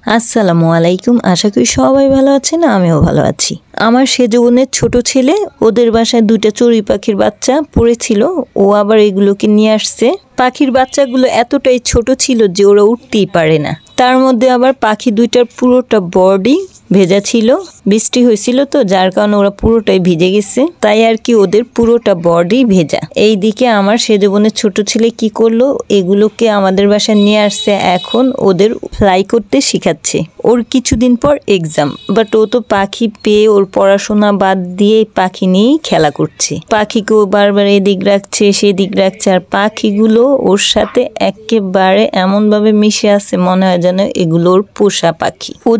আসসালামু আলাইকুম। আশা করি সবাই ভালো আছেন, আমিও ভালো আছি। আমার সেজ বোনের ছোট ছেলে ওদের বাসায় 2টা চড়ুই পাখির বাচ্চা পড়েছিল, ও আবার এগুলোকে নিয়ে আসছে। পাখির বাচ্চাগুলো এতটাই ছোট ছিল যে ওরা উঠতেই পারে না। তার মধ্যে আবার পাখি 2টার পুরোটা বডি ভেজা ছিল, বৃষ্টি হয়েছিল তো যার কারণে ওরা পুরোটাই ভিজে গেছে, তাই আর কি ওদের পুরোটা বডি ভেজা। এইদিকে আমার সেজ বোনের ছোট ছেলে কি করলো, এগুলোকে আমাদের বাসায় নিয়ে আসছে, এখন ওদের ফ্লাই করতে শিখাচ্ছে। ওর কিছুদিন পর এক্সাম, বাট ও তো পাখি পেয়ে ওর পড়াশোনা বাদ দিয়ে পাখি নিয়েই খেলা করছে। পাখিকেও বারবার এদিক রাখছে সেদিক রাখছে, আর পাখিগুলো ওর সাথে একেবারে এমনভাবে মিশে আছে মনে হয় যেন এগুলো ওর পোষা পাখি। ও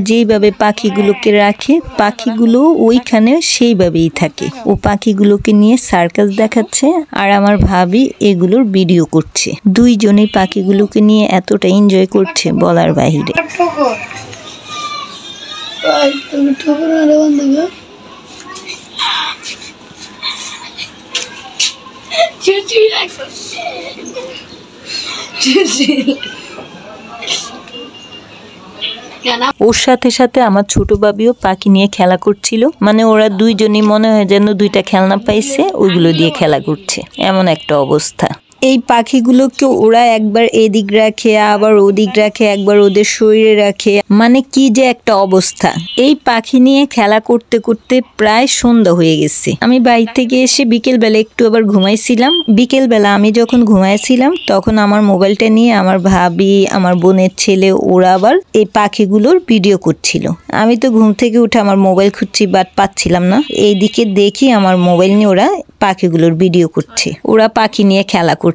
যেইভাবে পাখিগুলোকে রাখে পাখিগুলো ওইখানে সেইভাবেই থাকে। ও পাখিগুলোকে নিয়ে সার্কাস দেখাচ্ছে আর আমার ভাবি এগুলোর ভিডিও করছে। দুইজনেই পাখিগুলোকে নিয়ে এতটা এনজয় করছে বলার বাহিরে। ওর সাথে সাথে আমার ছোট বাবিও পাখি নিয়ে খেলা করছিল, মানে ওরা দুইজনই মনে হয় যেন 2টা খেলনা পাইছে, ওইগুলো দিয়ে খেলা করছে, এমন একটা অবস্থা। এই পাখিগুলোকে ওরা একবার এদিক রাখে আবার ওদিক রাখে, একবার ওদের শরীরে রাখে, মানে কি যে একটা অবস্থা। এই পাখি নিয়ে খেলা করতে করতে প্রায় সন্ধ্যা হয়ে গেছে। আমি বাইরে থেকে এসে বিকেলবেলা একটু আবার ঘুমাইছিলাম। বিকেলবেলা আমি যখন ঘুমাইছিলাম তখন আমার মোবাইলটা নিয়ে আমার ভাবি, আমার বোনের ছেলে ওরা আবার এই পাখিগুলোর ভিডিও করছিল। আমি তো ঘুম থেকে উঠে আমার মোবাইল খুঁজছি, বাট পাচ্ছিলাম না। এইদিকে দেখি আমার মোবাইল নিয়ে ওরা পাখিগুলোর ভিডিও করছে, ওরা পাখি নিয়ে খেলা করছে।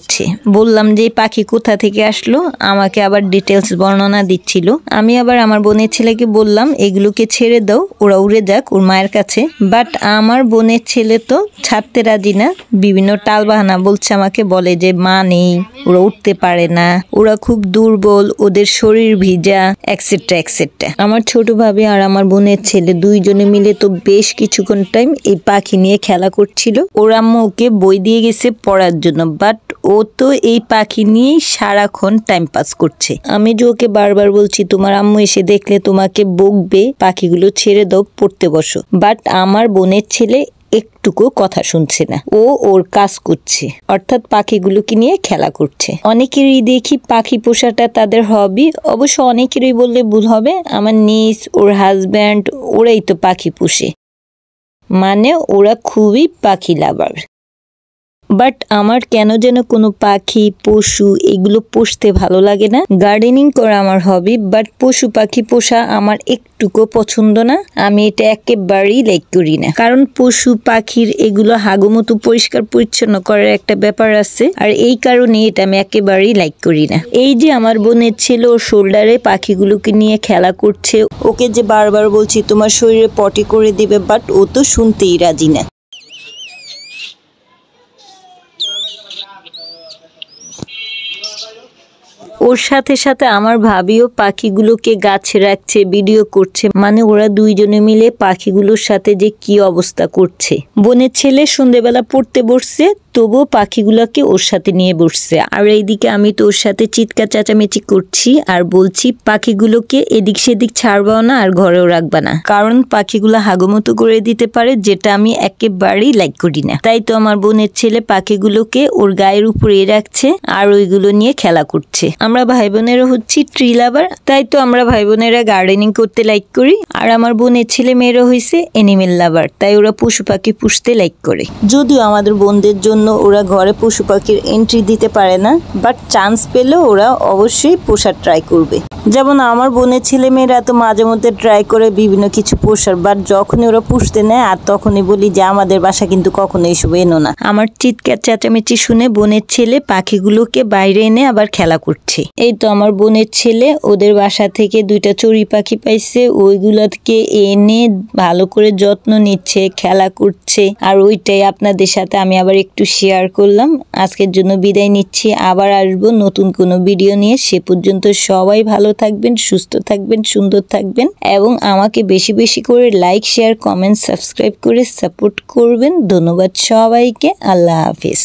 বললাম যে পাখি কোথা থেকে আসলো, আমাকে আবার ডিটেলস বর্ণনা দিচ্ছিল। আমি আবার আমার বোনের ছেলেকে বললাম এগুলোকে ছেড়ে দাও, ওরা উড়ে যাক ওর মায়ের কাছে। বাট আমার বোনের ছেলে তো ছাড়তে রাজি না, বিভিন্ন টালবাহানা বলছে আমাকে, বলে যে মা নেই, ওরা উঠতে পারে না, ওরা খুব দুর্বল, ওদের শরীর ভিজা, এক্সেট্রা এক্সেট্রা। আমার ছোট ভাবি আর আমার বোনের ছেলে দুইজনে মিলে তো বেশ কিছুক্ষণ টাইম এই পাখি নিয়ে খেলা করছিল। ওর আম্মু ওকে বই দিয়ে গেছে পড়ার জন্য, বাট ও তো এই পাখি নিয়েই সারাক্ষণ টাইম পাস করছে। আমি যে ওকে বারবার বলছি তোমার আম্মু এসে দেখলে তোমাকে বকবে, পাখিগুলো ছেড়ে দাও, পড়তে বসো। বাট আমার বোনের ছেলে একটুকু কথা শুনছে না, ও ওর কাজ করছে, অর্থাৎ পাখিগুলোকে নিয়ে খেলা করছে। অনেকেরই দেখি পাখি পোষাটা তাদের হবি, অবশ্য অনেকেরই বললে ভুল হবে। আমার নিস, ওর হাজব্যান্ড, ওরাই তো পাখি পোষে, মানে ওরা খুবই পাখি লাভার। বাট আমার কেন যেন কোনো পাখি পশু এগুলো পুষতে ভালো লাগে না। গার্ডেনিং করা আমার হবি, বাট পশু পাখি পোষা আমার একটুকু পছন্দ না। আমি এটা একেবারেই লাইক করি না, কারণ পশু পাখির এগুলো হাগুমতো পরিষ্কার পরিচ্ছন্ন করার একটা ব্যাপার আছে, আর এই কারণে এটা আমি একেবারেই লাইক করি না। এই যে আমার বোনের ছেলে ওর শোল্ডারে পাখিগুলোকে নিয়ে খেলা করছে, ওকে যে বারবার বলছি তোমার শরীরে পটি করে দিবে, বাট ও তো শুনতেই রাজি না। ওর সাথে সাথে আমার ভাবিও পাখিগুলোকে গাছে রাখছে, ভিডিও করছে, মানে ওরা দুইজনে মিলে পাখিগুলোর সাথে যে কি অবস্থা করছে। বোনের ছেলে সন্ধ্যেবেলা পড়তে বসছে, তবুও পাখিগুলোকে ওর সাথে নিয়ে বসছে, আর এইদিকে আমি তো ওর সাথে চিৎকার চেঁচামেচি করছি আর বলছি পাখিগুলোকে এদিক সেদিক ছাড়বাও না আর ঘরেও রাখবা না, কারণ পাখিগুলো হাগুমতো করে দিতে পারে, যেটা আমি একেবারেই লাইক করি না। তাই তো আমার বোনের ছেলে পাখিগুলোকে ওর গায়ের উপরে রাখছে আর ওইগুলো নিয়ে খেলা করছে। আমরা ভাই বোনেরা হচ্ছি ট্রি লাভার, তাই তো আমরা ভাই বোনেরা গার্ডেনিং করতে লাইক করি, আর আমার বোনের ছেলে মেয়েরা হয়েছে এনিমেল লাভার, তাই ওরা পশু পাখি পুষতে লাইক করে। যদিও আমাদের বোনদের জন্য ওরা ঘরে পশু পাখির এন্ট্রি দিতে পারে না, বাট চান্স পেলে ওরা অবশ্যই পোষার ট্রাই করবে। যেমন আমার বোনের ছেলে মেয়েরা তো মাঝে মধ্যে ট্রাই করে বিভিন্ন কিছু পোষার, বাট যখনই ওরা পুষতে নেয় আর তখনই বলি যে আমাদের বাসা কিন্তু কখনো এসব এনো না। আমার চিৎকার চেঁচামেচি শুনে বোনের ছেলে পাখিগুলোকে বাইরে এনে আবার খেলা করছে। এই তো আমার বোনের ছেলে ওদের বাসা থেকে 2টা চড়ুই পাখি পাইছে, ওইগুলোকে এনে ভালো করে যত্ন নিচ্ছে, খেলা করছে, আর ওইটাই আপনাদের সাথে আমি আবার একটু শেয়ার করলাম। আজকের জন্য বিদায় নিচ্ছি, আবার আসবো নতুন কোনো ভিডিও নিয়ে। সে পর্যন্ত সবাই ভালো থাকবেন, সুস্থ থাকবেন, সুন্দর থাকবেন, এবং আমাকে বেশি বেশি করে লাইক, শেয়ার, কমেন্ট, সাবস্ক্রাইব করে সাপোর্ট করবেন। ধন্যবাদ সবাইকে। আল্লাহ হাফেজ।